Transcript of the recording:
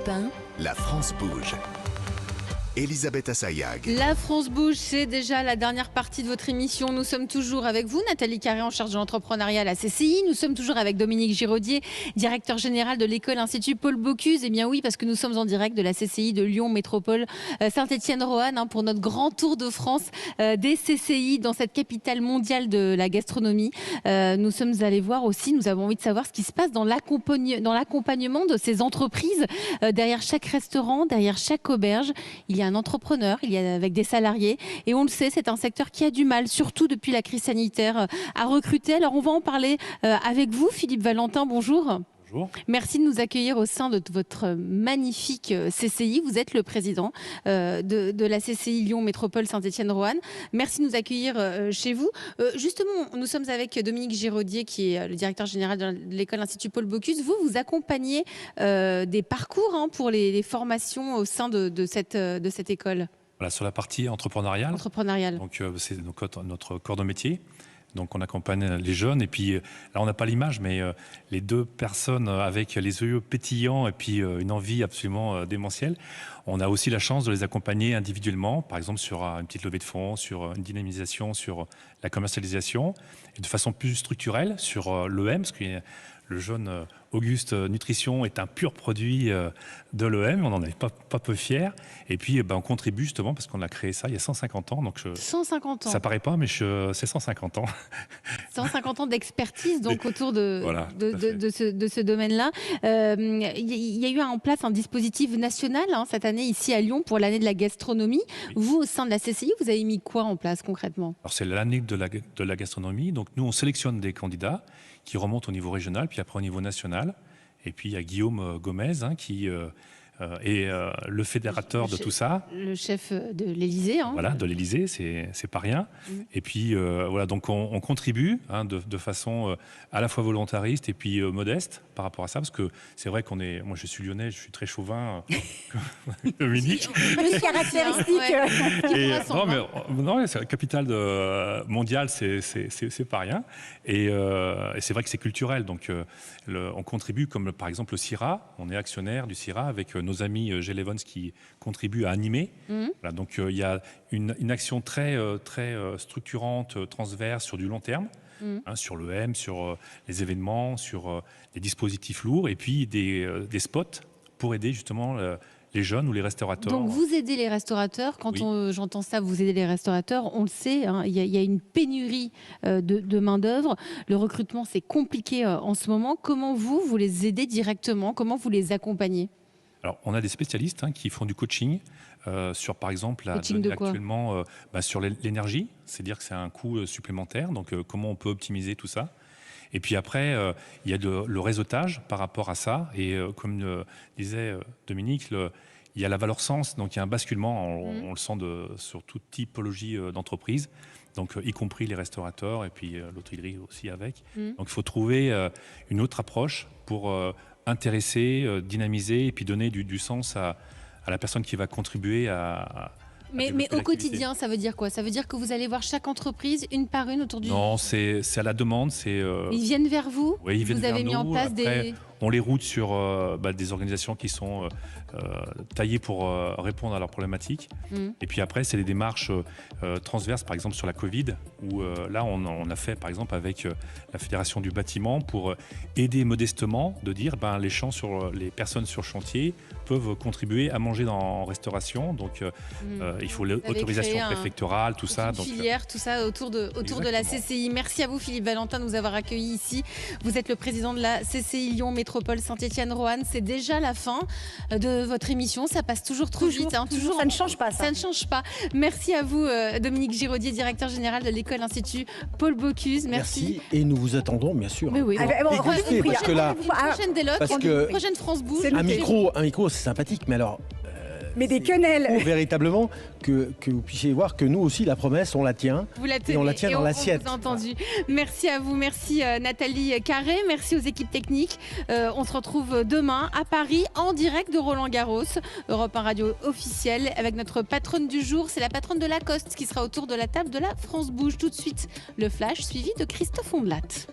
Europe 1. La France bouge. Elisabeth Assayag. La France bouge, c'est déjà la dernière partie de votre émission. Nous sommes toujours avec vous, Nathalie Carré, en charge de l'entrepreneuriat à la CCI. Nous sommes toujours avec Dominique Giraudier, directeur général de l'école Institut Paul Bocuse. Eh bien oui, parce que nous sommes en direct de la CCI de Lyon Métropole Saint-Étienne-Roanne pour notre grand tour de France des CCI dans cette capitale mondiale de la gastronomie. Nous sommes allés voir aussi, nous avons envie de savoir ce qui se passe dans l'accompagnement de ces entreprises. Derrière chaque restaurant, derrière chaque auberge, il y a un entrepreneur, il y a avec des salariés, et on le sait, c'est un secteur qui a du mal, surtout depuis la crise sanitaire, à recruter. Alors on va en parler avec vous, Philippe Valentin, bonjour. Bonjour. Merci de nous accueillir au sein de votre magnifique CCI. Vous êtes le président de la CCI Lyon Métropole Saint-Étienne-Roanne. Merci de nous accueillir chez vous. Justement, nous sommes avec Dominique Giraudier, qui est le directeur général de l'école Institut Paul Bocuse. Vous accompagnez des parcours pour les formations au sein de cette école. Voilà, sur la partie entrepreneuriale. Donc, c'est notre corps de métier. Donc on accompagne les jeunes et puis là on n'a pas l'image mais les deux personnes avec les yeux pétillants et puis une envie absolument démentielle, on a aussi la chance de les accompagner individuellement, par exemple sur une petite levée de fonds, sur une dynamisation, sur la commercialisation et de façon plus structurelle sur l'EM, parce que le jeune Auguste Nutrition est un pur produit de l'EM, on n'en est pas peu fiers. Et puis on contribue justement parce qu'on a créé ça il y a 150 ans. Donc 150 ans. Ça paraît pas, mais c'est 150 ans. 150 ans d'expertise donc autour de ce domaine-là. Il y a eu en place un dispositif national cette année ici à Lyon pour l'année de la gastronomie. Oui. Vous, au sein de la CCI, vous avez mis quoi en place concrètement? Alors c'est l'année de la gastronomie. Donc nous, on sélectionne des candidats qui remontent au niveau régional, puis après au niveau national. Et puis il y a Guillaume Gomez qui est le fédérateur de tout ça. Le chef de l'Élysée. Voilà, de l'Élysée, c'est pas rien. Et puis voilà, donc on contribue de façon à la fois volontariste et puis modeste par rapport à ça, parce que c'est vrai moi je suis lyonnais, je suis très chauvin, Dominique. Une caractéristique. Non, c'est la capitale mondiale, c'est pas rien. Et c'est vrai que c'est culturel, donc on contribue, comme par exemple le CIRA, on est actionnaire du CIRA avec nos amis Gelevons qui contribuent à animer. Voilà, donc il y a une action très structurante, transverse sur du long terme, sur l'EM, sur les événements, sur des dispositifs lourds, et puis des spots pour aider justement les jeunes ou les restaurateurs. Donc vous aidez les restaurateurs, quand j'entends ça, vous aidez les restaurateurs, on le sait, il y a une pénurie de main-d'œuvre, le recrutement c'est compliqué en ce moment. Comment vous les aidez directement, comment vous les accompagnez? Alors, on a des spécialistes qui font du coaching sur, par exemple, actuellement sur l'énergie, c'est-à-dire que c'est un coût supplémentaire, donc comment on peut optimiser tout ça. Et puis après, il y a le réseautage par rapport à ça, et comme disait Dominique, il y a la valeur sens, donc il y a un basculement, on le sent sur toute typologie d'entreprise, donc y compris les restaurateurs et puis l'hôtellerie aussi avec. Donc il faut trouver une autre approche pour intéresser, dynamiser et puis donner du sens à la personne qui va contribuer à mais au quotidien, ça veut dire quoi? Ça veut dire que vous allez voir chaque entreprise une par une autour du... Non, c'est à la demande. Ils viennent vers vous? Oui, ils viennent vers nous. Vous avez mis en place des... On les route sur des organisations qui sont taillées pour répondre à leurs problématiques. Et puis après, c'est des démarches transverses, par exemple sur la Covid, où là, on a fait, par exemple, avec la Fédération du bâtiment pour aider modestement, de dire les personnes sur chantier peuvent contribuer à manger en restauration. Donc, il faut l'autorisation préfectorale, tout ça. Donc, filière, tout ça autour de la CCI. Merci à vous, Philippe Valentin, de nous avoir accueillis ici. Vous êtes le président de la CCI Lyon Métropole Saint-Étienne-Roanne. C'est déjà la fin de votre émission. Ça passe toujours trop vite. Toujours, ça ne change pas. Ça ne change pas. Merci à vous, Dominique Giraudier, directeur général de l'école Institut Paul Bocuse. Merci. Et nous vous attendons, bien sûr. Mais oui. Parce que là, prochaine Déloc, prochaine France Bouge. Un micro, c'est sympathique, mais alors... Mais des quenelles. Véritablement que vous puissiez voir que nous aussi, la promesse, on la tient. Vous la tenez, et on la tient dans l'assiette. On vous a entendu. Merci à vous. Merci Nathalie Carré. Merci aux équipes techniques. On se retrouve demain à Paris en direct de Roland-Garros. Europe 1 Radio officielle avec notre patronne du jour. C'est la patronne de Lacoste qui sera autour de la table de la France Bouge. Tout de suite, le flash suivi de Christophe Ondelat.